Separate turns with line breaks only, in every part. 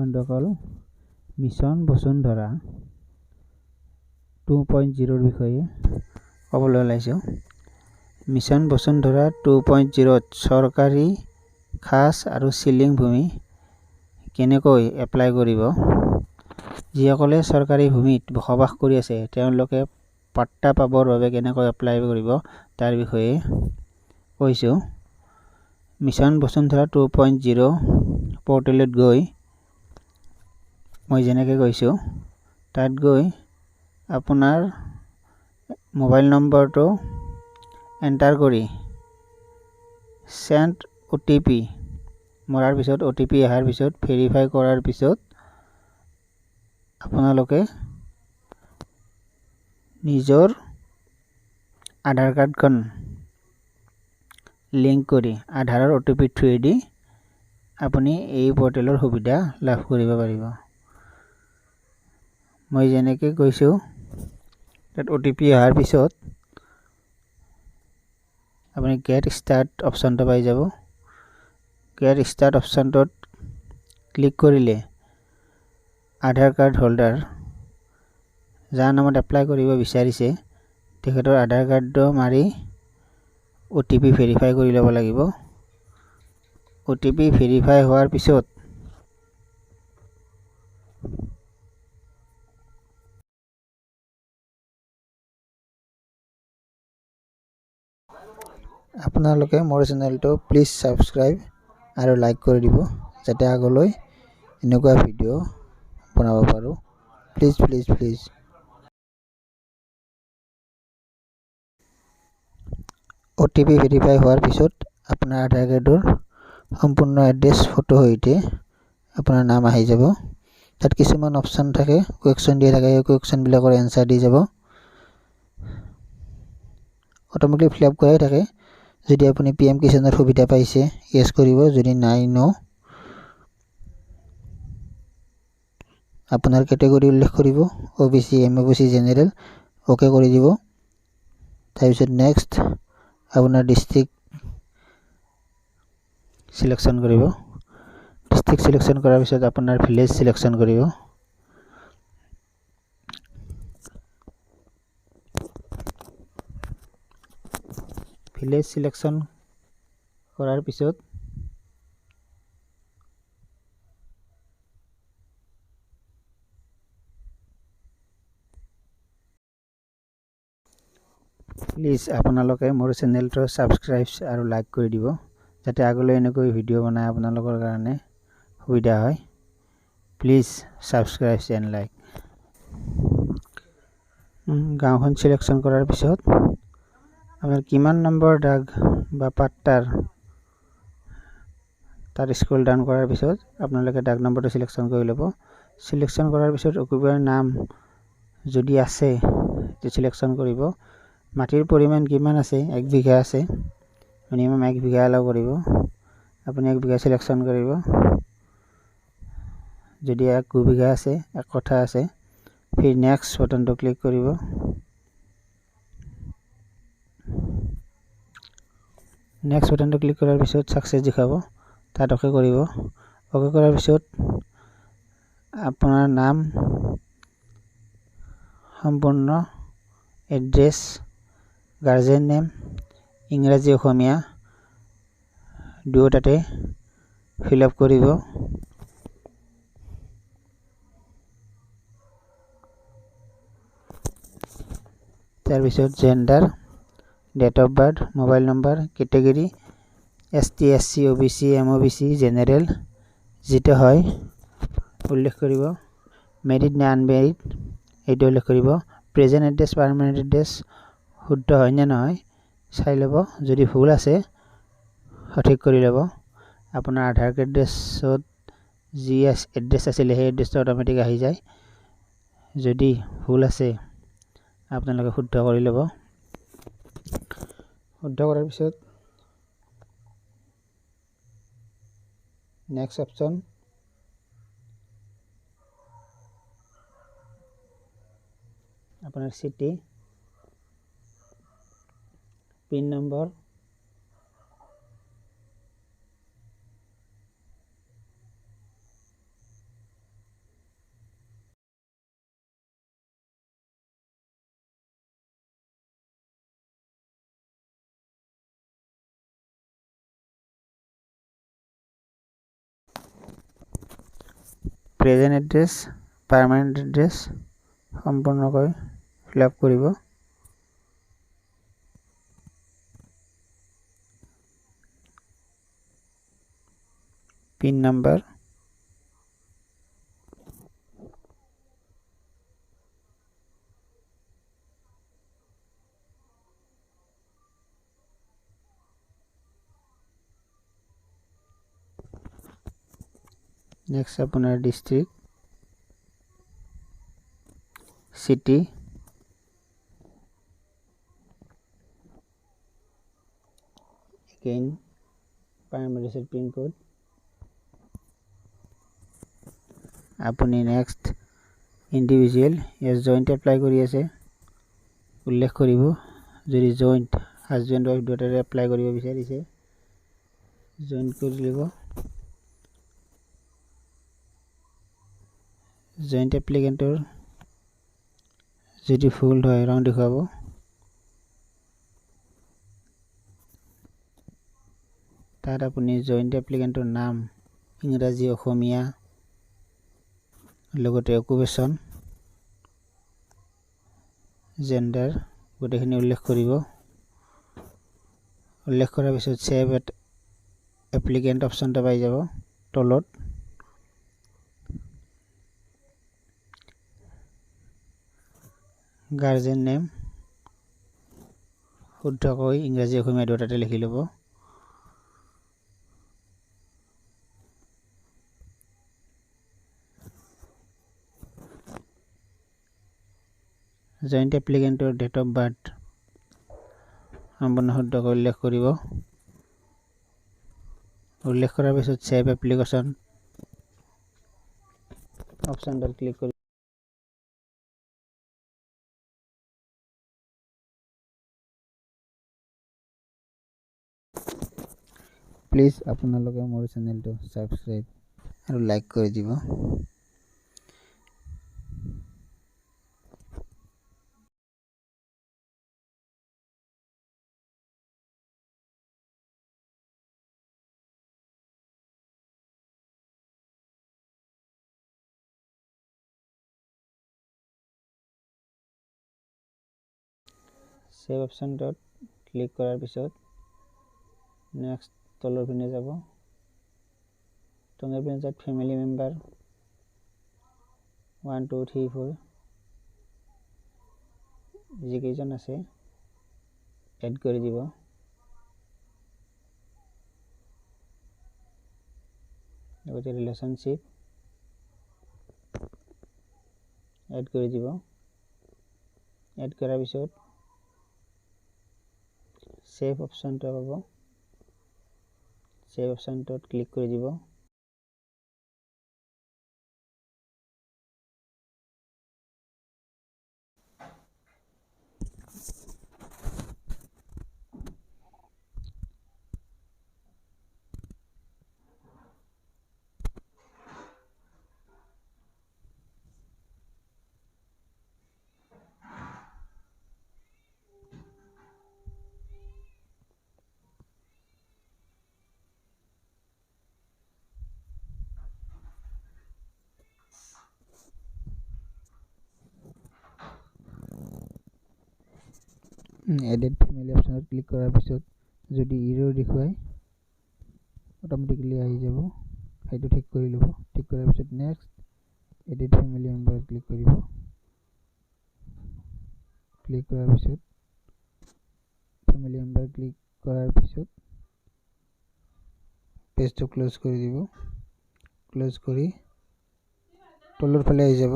বন্ধুসকল মিছন বসুন্ধৰা 2.0 বিষয়ে ক'বলৈ ওলাইছো। মিছন বসুন্ধৰা 2.0 চৰকাৰী খাস আৰু সিলিং ভূমি কেনেকৈ এপ্লাই কৰিব। যিসকলে চৰকাৰী ভূমিত বসবাস কৰি আছে তেওঁলোকে পাট্টা পাবৰ বাবে কেনেকৈ এপ্লাই কৰিব তাৰ বিষয়ে কৈছো। মিছন বসুন্ধৰা 2.0 পোৰ্টেলত গৈ মই যেনেকৈ কৈছো তাত গৈ আপোনাৰ মোবাইল নম্বৰটো এণ্টাৰ কৰি সেন্ড OTP মৰাৰ পিছত OTP অহাৰ পিছত ভেৰিফাই কৰাৰ পিছত আপোনালোকে নিজৰ আধাৰ কাৰ্ডখন লিংক কৰি আধাৰৰ OTP থ্ৰুৱেদি আপুনি এই পোৰ্টেলৰ সুবিধা লাভ কৰিব পাৰিব। মই যেনেকৈ কৈছো তাত OTP অহাৰ পিছত আপুনি গেট ষ্টাৰ্ট অপশ্যনটো পাই যাব। গেট ষ্টাৰ্ট অপশ্যনটোত ক্লিক কৰিলে আধাৰ কাৰ্ড হোল্ডাৰ যাৰ নামত এপ্লাই কৰিব বিচাৰিছে তেখেতৰ আধাৰ কাৰ্ডটো মাৰি OTP ভেৰিফাই কৰি ল'ব লাগিব। OTP ভেৰিফাই হোৱাৰ পিছত আপোনালোকে মোৰ চেনেলটো প্লিজ সাবস্ক্ৰাইব আৰু লাইক কৰি দিব যাতে আগলৈ এনেকুৱা ভিডিঅ' বনাব পাৰোঁ। প্লিজ OTP ভেৰিফাই হোৱাৰ পিছত আপোনাৰ আধাৰ কাৰ্ডৰ সম্পূৰ্ণ এড্ৰেছ ফটো সৈতে আপোনাৰ নাম আহি যাব। তাত কিছুমান অপশ্যন থাকে, কুৱেশ্যন দিয়া থাকে, এই কুৱেশ্যনবিলাকৰ এনসাৰ দি যাব। অটোমেটিক ফিল আপ কৰাই থাকে। যদি আপুনি PM কিষাণৰ সুবিধা পাইছে ইয়েছ কৰিব, যদি নাই নো। আপোনাৰ কেটেগৰী উল্লেখ কৰিব, OBC MOBC জেনেৰেল ওকে কৰি দিব। তাৰপিছত নেক্সট আপোনাৰ ডিস্ট্ৰিক্ট সিলেকশ্যন কৰিব। ডিস্ট্ৰিক্ট সিলেকশ্যন কৰাৰ পিছত আপোনাৰ ভিলেজ সিলেকশ্যন কৰিব। ভিলেজ সিলেকশ্যন কৰাৰ পিছত প্লিজ আপোনালোকে মোৰ চেনেলটো সাবস্ক্ৰাইব আৰু লাইক কৰি দিব যাতে আগলৈ এনেকৈ ভিডিঅ' বনাই আপোনালোকৰ কাৰণে সুবিধা হয়। Please subscribe and like. গাঁওখন সিলেকশ্যন কৰাৰ পিছত আপোনাৰ কিমান নম্বৰ দাগ বা পাট্টাৰ তাত স্ক্ৰল ডাউন কৰাৰ পিছত আপোনালোকে দাগ নম্বৰটো সিলেকশ্যন কৰি ল'ব। সিলেকশ্যন কৰাৰ পিছত অকুপাৰৰ নাম যদি আছে সিলেকশ্যন কৰিব। মাটিৰ পৰিমাণ কিমান আছে, 1 বিঘা আছে, মিনিমাম 1 বিঘা এলাও কৰিব। আপুনি 1 বিঘা সিলেকশ্যন কৰিব। যদি 1 বিঘা আছে, 1 কঠা আছে, ফিৰ নেক্সট বাটনটো ক্লিক কৰিব। নেক্সট বাটনটো ক্লিক কৰাৰ পিছত সাকসেছ দেখাব, তাত ওকে কৰিব। ওকে কৰাৰ পিছত আপোনাৰ নাম, সম্পূৰ্ণ এড্ৰেছ, গাৰ্জেন নেম, ইংৰাজী অসমীয়া দুয়োটাতে ফিল আপ কৰিব। তাৰপিছত gender, date of birth, mobile number, category ST SC OBC MOBC general যেটা হয় উল্লেখ কৰিব। মেৰিড নে আনমেৰিড এইটো উল্লেখ কৰিব। প্ৰেজেন্ট এড্ৰেছ, পাৰ্মানেণ্ট এড্ৰেছ শুদ্ধ হয় নে নহয় চাই ল'ব। যদি ভুল আছে সঠিক কৰি ল'ব। আপোনাৰ আধাৰ কাৰ্ডত যি এড্ৰেছ আছিলে সেই এড্ৰেছটো অটোমেটিক আহি যায়। যদি ভুল আছে আপোনালোকে শুদ্ধ কৰি ল'ব। শুদ্ধ কৰাৰ পিছত নেক্সট অপশ্যন আপোনাৰ city, pin number, present address permanent address সম্পূৰ্ণকৈ ফিল আপ কৰিব। পিন নাম্বাৰ নেক্সট আপোনাৰ district city again primary set pin code আপুনি নেক্সট ইণ্ডিভিজুৱেল ইয়াত জইণ্ট এপ্লাই কৰি আছে উল্লেখ কৰিব যদি জইণ্ট হাজবেণ্ড ৱাইফ দুটাৰে এপ্লাই কৰিব বিচাৰিছে জইণ্ট কৰি লিব জইণ্ট এপ্লিকেণ্টৰ যদি ফুল হয় ৰং দেখুৱাব তাত আপুনি জইণ্ট এপ্লিকেণ্টৰ নাম ইংৰাজী অসমীয়া লগতে অকুপেশ্যন জেণ্ডাৰ গোটেইখিনি উল্লেখ কৰিব উল্লেখ কৰাৰ পিছত সেভ এপ্লিকেণ্ট অপশ্যনটা পাই যাব তলত গাৰ্জেন নেম শুদ্ধকৈ ইংৰাজী অসমীয়া দুটাতে লিখি ল'ব জইণ্ট এপ্লিকেণ্টৰ ডেট অফ বাৰ্থ সম্পূৰ্ণ শুদ্ধকৈ উল্লেখ কৰিব উল্লেখ কৰাৰ পিছত সেভ এপ্লিকেশ্যন অপশ্যনটোত ক্লিক কৰি প্লিজ আপোনালোকে মোৰ চেনেলটো ছাবস্ক্ৰাইব আৰু লাইক কৰি দিব সেভ অপশ্যনটোত ক্লিক কৰাৰ পিছত নেক্সট তলৰ পিনে যাব তলৰ পিনে যাত ফেমিলি মেম্বাৰ 1 2 3 4 যিকেইজন আছে এড কৰি দিব লগতে ৰিলেশ্যনশ্বিপ এড কৰি দিব এড কৰাৰ পিছত সেভ অপশ্যনটো পাব সেভ অপশ্যনটোত ক্লিক কৰি দিব এডেড ফেমিলি অপশ্যনত ক্লিক কৰাৰ পিছত যদি ইৰৰ দেখুৱায় অট'মেটিকেলি আহি যাব সেইটো ঠিক কৰি ল'ব ঠিক কৰাৰ পিছত নেক্সট এডেড ফেমিলি মেম্বাৰত ক্লিক কৰিব ক্লিক কৰাৰ পিছত ফেমিলি মেম্বাৰ ক্লিক কৰাৰ পিছত পেজটো ক্লোজ কৰি দিব ক্লোজ কৰি তলৰ ফালে আহি যাব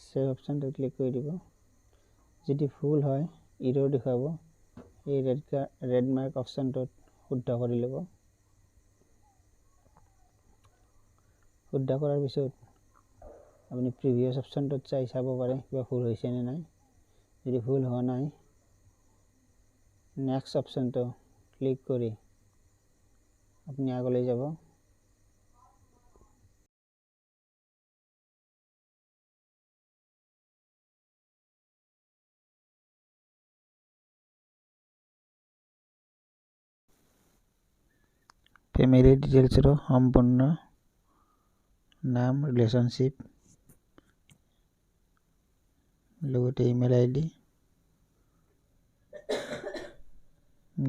সেভ অপশ্যনটো ক্লিক কৰি দিব যদি ফুল হয় ইৰৰ দেখুৱাব এই ৰেড মাৰ্ক অপশ্যনটোত শুদ্ধ কৰি ল'ব শুদ্ধ কৰাৰ পিছত আপুনি প্ৰিভিয়াছ অপশ্যনটোত চাব পাৰে কিবা ভুল হৈছে নে নাই যদি ভুল হোৱা নাই নেক্সট অপশ্যনটো ক্লিক কৰি আপুনি আগলৈ যাব। ফেমিলি ডিটেইলছৰ সম্পূৰ্ণ নাম, ৰিলেশ্যনশ্বিপ, লগতে email ID,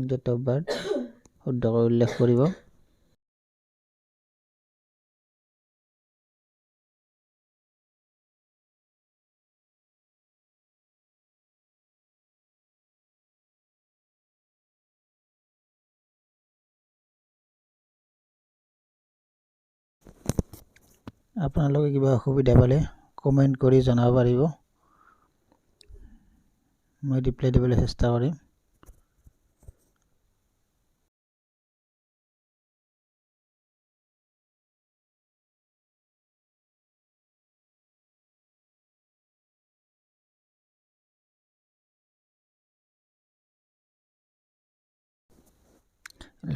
date of birth শুদ্ধকৈ উল্লেখ কৰিব। আপোনালোকে কিবা অসুবিধা পালে কমেণ্ট কৰি জনাব পাৰিব, মই ৰিপ্লাই দিবলৈ চেষ্টা কৰিম।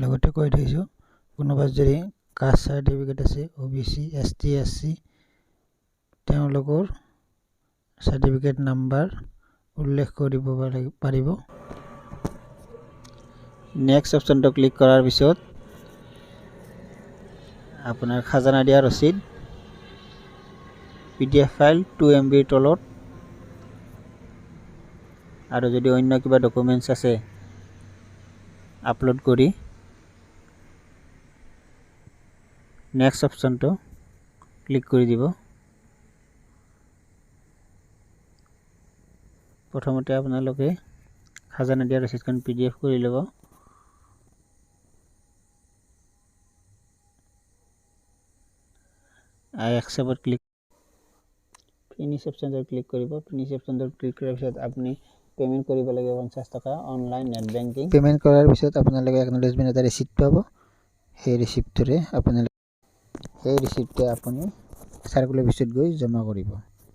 লগতে কৈ থৈছোঁ, কোনোবা যদি কাষ্ট চাৰ্টিফিকেট আছে, OBC, ST, SC, তেওঁলোকৰ চাৰ্টিফিকেট নাম্বাৰ উল্লেখ কৰিব পাৰিব। নেক্সট অপশ্যনটো ক্লিক কৰাৰ পিছত আপোনাৰ খাজানা দিয়া ৰচিদ PDF ফাইল 2 MBৰ তলত, আৰু যদি অন্য কিবা ডকুমেণ্টছ আছে আপলোড কৰি নেক্সট অপশ্যনটো ক্লিক কৰি দিব। প্ৰথমতে আপোনালোকে খাজানা দিয়া ৰচিদখন PDF কৰি ল'ব। I accept ক্লিক, ফিনিশ অপশ্যনটো ক্লিক কৰিব। ফিনিশ অপশ্যনটো ক্লিক কৰাৰ পিছত আপুনি পে'মেণ্ট কৰিব লাগিব 50 টকা অনলাইন নেট বেংকিং। পে'মেণ্ট কৰাৰ পিছত আপোনালোকে একনলেজমেণ্ট এটা ৰিচিপ্ট পাব। সেই ৰিচিপ্টটোৱে আপুনি চাৰ্কুল অফিচত গৈ জমা কৰিব।